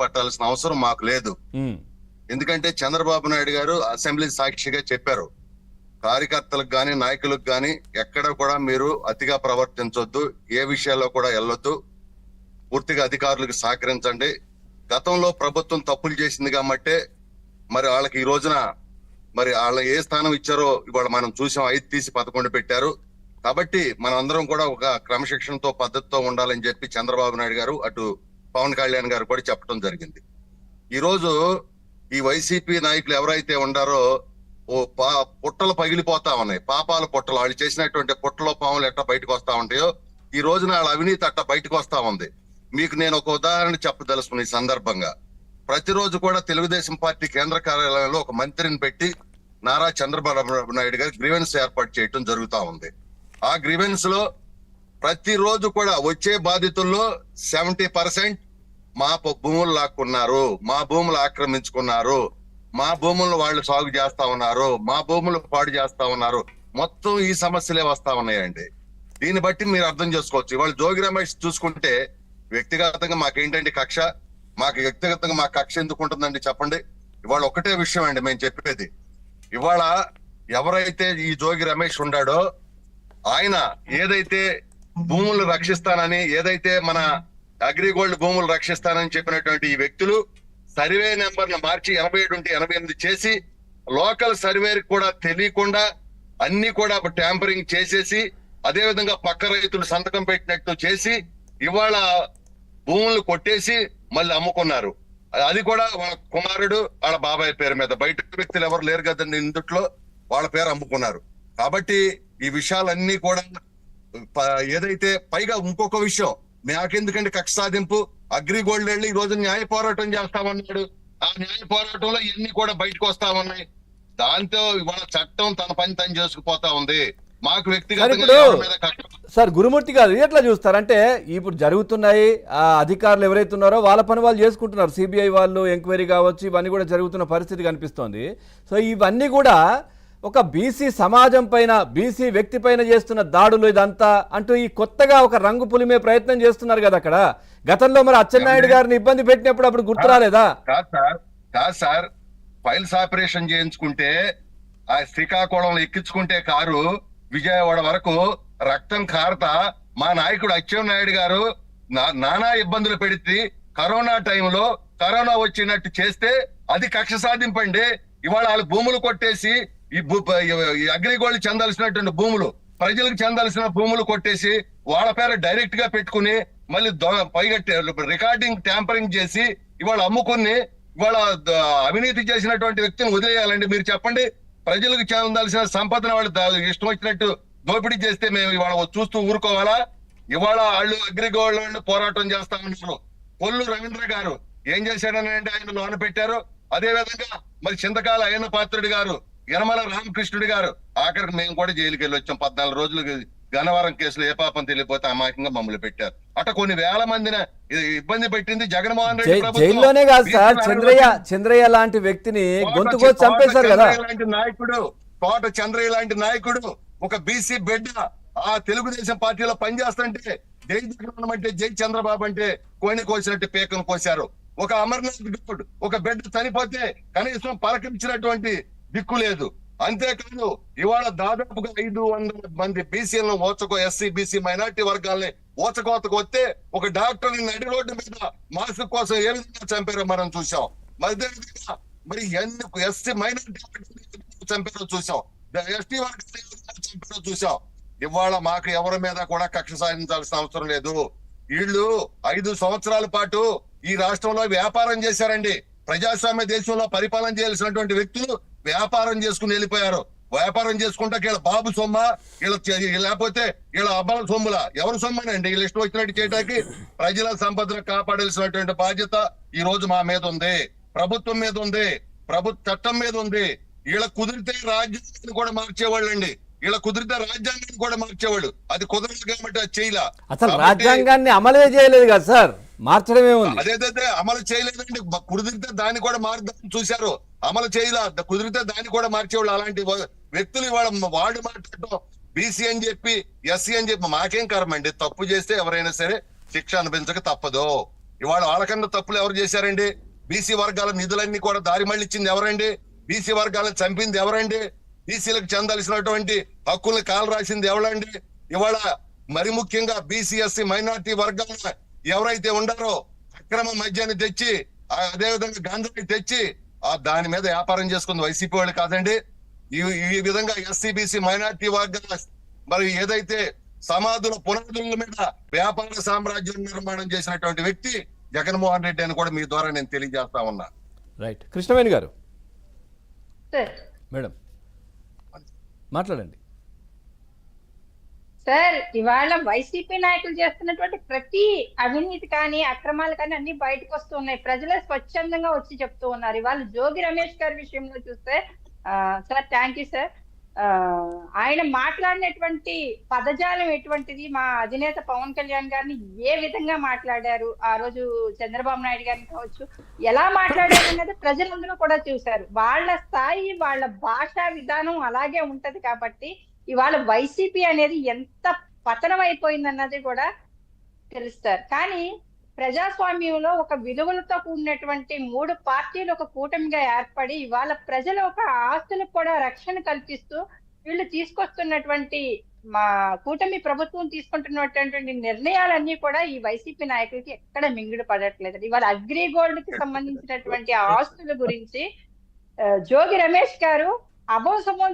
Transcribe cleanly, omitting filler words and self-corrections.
పట్టాల్సిన అవసరం మాకు లేదు. ఎందుకంటే చంద్రబాబు నాయుడు గారు అసెంబ్లీ సాక్షిగా చెప్పారు, కార్యకర్తలకు గాని నాయకులకు గాని ఎక్కడ కూడా మీరు అతిగా ప్రవర్తించొద్దు, ఏ విషయాల్లో కూడా వెళ్ళొద్దు, పూర్తిగా అధికారులకు సహకరించండి. గతంలో ప్రభుత్వం తప్పులు చేసింది కాబట్టి మరి వాళ్ళకి ఈ రోజున మరి వాళ్ళ ఏ స్థానం ఇచ్చారో ఇవాళ మనం చూసాం. 5 తీసి 11 పెట్టారు. కాబట్టి మనం అందరం కూడా ఒక క్రమశిక్షణతో పద్ధతితో ఉండాలని చెప్పి చంద్రబాబు నాయుడు గారు అటు పవన్ కళ్యాణ్ గారు కూడా చెప్పడం జరిగింది. ఈ రోజు ఈ వైసీపీ నాయకులు ఎవరైతే ఉండారో పుట్టలు పగిలిపోతా ఉన్నాయి, పాపాల పుట్టలు. వాళ్ళు చేసినటువంటి పుట్టలో పాములు ఎట్లా బయటకు వస్తా ఉంటాయో ఈ రోజున వాళ్ళ అవినీతి అట్లా బయటకు వస్తా ఉంది. మీకు నేను ఒక ఉదాహరణ చెప్పదలుచుకున్న ఈ సందర్భంగా, ప్రతిరోజు కూడా తెలుగుదేశం పార్టీ కేంద్ర కార్యాలయంలో ఒక మంత్రిని పెట్టి నారా చంద్రబాబు నాయుడు గారు గ్రీవెన్స్ ఏర్పాటు చేయడం జరుగుతా ఉంది. ఆ గ్రీవెన్స్ లో ప్రతిరోజు కూడా వచ్చే బాధితుల్లో 70% మా భూములు లాక్కున్నారు, మా భూములు ఆక్రమించుకున్నారు, మా భూములను వాళ్ళు సాగు చేస్తా ఉన్నారు, మా భూములు పాడు చేస్తా ఉన్నారు, మొత్తం ఈ సమస్యలే వస్తా ఉన్నాయండి. దీన్ని బట్టి మీరు అర్థం చేసుకోవచ్చు. ఇవాళ జోగి రమేష్ చూసుకుంటే వ్యక్తిగతంగా మాకేంటండి కక్ష, వ్యక్తిగతంగా మాకు కక్ష ఎందుకు ఉంటుందండి చెప్పండి. ఇవాళ ఒకటే విషయం అండి మేము చెప్పేది, ఇవాళ ఎవరైతే ఈ జోగి రమేష్ ఉన్నాడో ఆయన ఏదైతే భూములు రక్షిస్తానని, ఏదైతే మన అగ్రిగోల్డ్ భూములు రక్షిస్తానని చెప్పినటువంటి ఈ వ్యక్తులు సర్వే నెంబర్ను మార్చి 87 ఉంటే 88 చేసి లోకల్ సర్వేకి కూడా తెలియకుండా అన్ని కూడా ట్యాంపరింగ్ చేసేసి, అదే విధంగా పక్క రైతులు సంతకం పెట్టినట్టు చేసి ఇవాళ భూములు కొట్టేసి మళ్ళీ అమ్ముకున్నారు. అది కూడా వాళ్ళ కుమారుడు వాళ్ళ బాబాయ్ పేరు మీద, బయట వ్యక్తులు ఎవరు లేరు కదండి ఇందుట్లో, వాళ్ళ పేరు అమ్ముకున్నారు. కాబట్టి ఈ విషయాలన్నీ కూడా ఏదైతే పైగా ఇంకొక విషయం, నాకెందుకంటే కక్ష సాధింపు, అగ్రిగోల్డ్ వెళ్ళి ఈ రోజు న్యాయ పోరాటం చేస్తామన్నాడు. ఆ న్యాయ పోరాటంలో ఇవన్నీ కూడా బయటకు వస్తా ఉన్నాయి. దాంతో ఇవాళ చట్టం తన పని తను చేసుకుపోతా ఉంది. మాకు వ్యక్తిగతంగా సార్ గురుమూర్తి గారు ఎట్లా చూస్తారంటే ఇప్పుడు జరుగుతున్నాయి, ఆ అధికారులు ఎవరైతే ఉన్నారో వాళ్ళ పని వాళ్ళు చేసుకుంటున్నారు, సిబిఐ వాళ్ళు ఎంక్వైరీ కావచ్చు, ఇవన్నీ కూడా జరుగుతున్న పరిస్థితి కనిపిస్తోంది. సో ఇవన్నీ కూడా ఒక బీసీ సమాజం పైన, బీసీ వ్యక్తి పైన చేస్తున్న దాడులు ఇదంతా అంటూ ఈ కొత్తగా ఒక రంగు పులిమే ప్రయత్నం చేస్తున్నారు కదా అక్కడ. గతంలో మరి అచ్చెన్నాయుడు గారిని ఇబ్బంది పెట్టినప్పుడు అప్పుడు గుర్తు రాలేదా? కాదు సార్, ఫైల్స్ ఆపరేషన్ చేయించుకుంటే ఆ శ్రీకాకుళంలో ఎక్కించుకుంటే కారు విజయవాడ వరకు రక్తం కారతా మా నాయకుడు అచ్చెన్నాయుడు గారు నానా ఇబ్బందులు పెడితే కరోనా టైంలో కరోనా వచ్చినట్టు చేస్తే అది కక్ష సాధింపండి. ఇవాళ వాళ్ళు భూములు కొట్టేసి ఈ అగ్రిగోల్డ్ చెందాల్సినటువంటి భూములు, ప్రజలకు చెందాల్సిన భూములు కొట్టేసి వాళ్ళ పేరు డైరెక్ట్ గా పెట్టుకుని మళ్ళీ పైగా రికార్డింగ్ ట్యాంపరింగ్ చేసి ఇవాళ అమ్ముకుని ఇవాళ అవినీతి చేసినటువంటి వ్యక్తిని వదిలేయాలండి. మీరు చెప్పండి, ప్రజలకు చెందాల్సిన సంపదను వాళ్ళు ఇష్టం వచ్చినట్టు దోపిడీ చేస్తే మేము ఇవాళ చూస్తూ ఊరుకోవాలా? ఇవాళ వాళ్ళు అగ్రిగోల్డ్ పోరాటం చేస్తా ఉన్నారు. కొల్లు రవీంద్ర గారు ఏం చేశాడని అంటే ఆయన లోన పెట్టారు. అదే విధంగా మరి చింతకాల అయ్యన్న పాత్రుడి గారు, యనమల రామకృష్ణుడి గారు, ఆఖరికి మేము కూడా జైలుకి వెళ్ళి వచ్చాం. 14 రోజులు గన్నవరం కేసులో ఏ పాపం తెలియపోతే అమాయకంగా మమ్మల్ని పెట్టారు. అట్లా కొన్ని వేల మందిని ఇబ్బంది పెట్టింది జగన్మోహన్ రెడ్డి ప్రభుత్వం. జైల్లోనే కాదు సార్, చంద్రయ్య లాంటి వ్యక్తిని గొంతుకో చంపేశారు కదా. తోట చంద్రయ్య లాంటి నాయకుడు ఒక బీసీ బిడ్డ ఆ తెలుగుదేశం పార్టీలో పనిచేస్తుంటే జై జగన్ అంటే జై చంద్రబాబు అంటే కోని కోసినట్టు పేకను కోశారు. ఒక అమర్నాథ్ గౌడ్ ఒక బిడ్డ చనిపోతే కనీసం పలకరించినటువంటి దిక్కు లేదు. అంతేకాదు ఇవాళ దాదాపుగా 500 మంది బీసీలను ఎస్సీ బీసీ మైనార్టీ వర్గాల్ని ఓచకోతకు వస్తే ఒక డాక్టర్ నడి రోడ్డు మీద మాస్క్ కోసం ఏ విధంగా చంపారో మనం చూసాం. మరి ఎస్సీ మైనార్టీ చంపారో చూసాం, ఎస్టీ వర్గాలు చంపారో చూసాం. ఇవాళ మాకు ఎవరి మీద కూడా కక్ష సాధించాల్సిన అవసరం లేదు. వీళ్ళు 5 సంవత్సరాల పాటు ఈ రాష్ట్రంలో వ్యాపారం చేశారండి. ప్రజాస్వామ్య దేశంలో పరిపాలన చేయాల్సినటువంటి వ్యక్తులు వ్యాపారం చేసుకుని వెళ్ళిపోయారు. వ్యాపారం చేసుకుంటా వీళ్ళ బాబు సొమ్మ, లేకపోతే వీళ్ళ అబ్బాల సొమ్ముల, ఎవరు సొమ్మనండి వీళ్ళు ఇష్టం వచ్చినట్టు చేయడానికి. ప్రజల సంపదను కాపాడాల్సినటువంటి బాధ్యత ఈ రోజు మా మీద ఉంది, ప్రభుత్వం మీద ఉంది, ప్రభుత్వ చట్టం మీద ఉంది. వీళ్ళ కుదిరితే రాజ్యాంగాన్ని కూడా మార్చేవాళ్ళండి, వీళ్ళ కుదిరితే రాజ్యాంగాన్ని కూడా మార్చేవాళ్ళు. అది కుదరదు కాబట్టి అది చేయలే. అసలు రాజ్యాంగాన్ని అమలే చేయలేదు కదా సార్, మార్చడమే ఉంది. అదేదైతే అమలు చేయలేదండి. కుదిరితే దాన్ని కూడా మార్దాన్ని చూశారు, అమలు చేయలే. కుదిరితే దాన్ని కూడా మార్చేవాళ్ళు. అలాంటి వ్యక్తులు ఇవాళ వాడు మాట్లాడటం బీసీ అని చెప్పి ఎస్సీ అని చెప్పి మాకేం కర్మండి. తప్పు చేస్తే ఎవరైనా సరే శిక్ష అనిపించక తప్పదు. ఇవాళ వాళ్ళకన్నా తప్పులు ఎవరు చేశారండి? బీసీ వర్గాల నిధులన్నీ కూడా దారి మళ్ళించింది ఎవరండి? బీసీ వర్గాలను చంపింది ఎవరండి? బీసీలకు చెందాల్సినటువంటి హక్కుల్ని కాలు రాసింది ఎవరండి? ఇవాళ మరి ముఖ్యంగా బీసీ ఎస్సీ మైనార్టీ వర్గాల ఎవరైతే ఉండారో అక్రమ మద్యాన్ని తెచ్చి అదే విధంగా గంజాయి తెచ్చి దాని మీద వ్యాపారం చేసుకుంది వైసీపీ వాళ్ళు కాదండి. ఈ విధంగా ఎస్సీ బీసీ మైనార్టీ వర్గాల మరి ఏదైతే సమాధుల పునాదుల మీద వ్యాపార సామ్రాజ్యం నిర్మాణం చేసినటువంటి వ్యక్తి జగన్మోహన్ రెడ్డి అని కూడా మీ ద్వారా నేను తెలియజేస్తా ఉన్నా. రైట్. కృష్ణవేణి గారు సార్ మేడం మాట్లాడండి. సార్, ఇవాళ వైసీపీ నాయకులు చేస్తున్నటువంటి ప్రతి అవినీతి కానీ అక్రమాలు కానీ అన్ని బయటకు వస్తూ ఉన్నాయి. ప్రజలే స్వచ్ఛందంగా వచ్చి చెప్తూ ఉన్నారు. ఇవాళ జోగి రమేష్ గారి విషయంలో చూస్తే సార్ థ్యాంక్ యూ సార్, ఆయన మాట్లాడినటువంటి పదజాలం ఎటువంటిది, మా అధినేత పవన్ కళ్యాణ్ గారిని ఏ విధంగా మాట్లాడారు, ఆ రోజు చంద్రబాబు నాయుడు గారిని కావచ్చు ఎలా మాట్లాడారు అనేది ప్రజలందరూ కూడా చూశారు. వాళ్ళ స్థాయి వాళ్ళ భాషా విధానం అలాగే ఉంటది కాబట్టి ఇవాళ వైసీపీ అనేది ఎంత పతనం అయిపోయిందన్నది కూడా తెలుస్తారు. కానీ ప్రజాస్వామ్యంలో ఒక విలువలతో కూడినటువంటి 3 పార్టీలు ఒక కూటమిగా ఏర్పడి ఇవాళ ప్రజల ఒక ఆస్తులకు కూడా రక్షణ కల్పిస్తూ వీళ్ళు తీసుకొస్తున్నటువంటి మా కూటమి ప్రభుత్వం తీసుకుంటున్నటువంటి నిర్ణయాలన్నీ కూడా ఈ వైసీపీ నాయకులకి ఎక్కడ మింగుడు పడట్లేదు. ఇవాళ అగ్రిగోల్డ్ కి సంబంధించినటువంటి ఆస్తుల గురించి జోగి రమేష్ గారు అభోసమో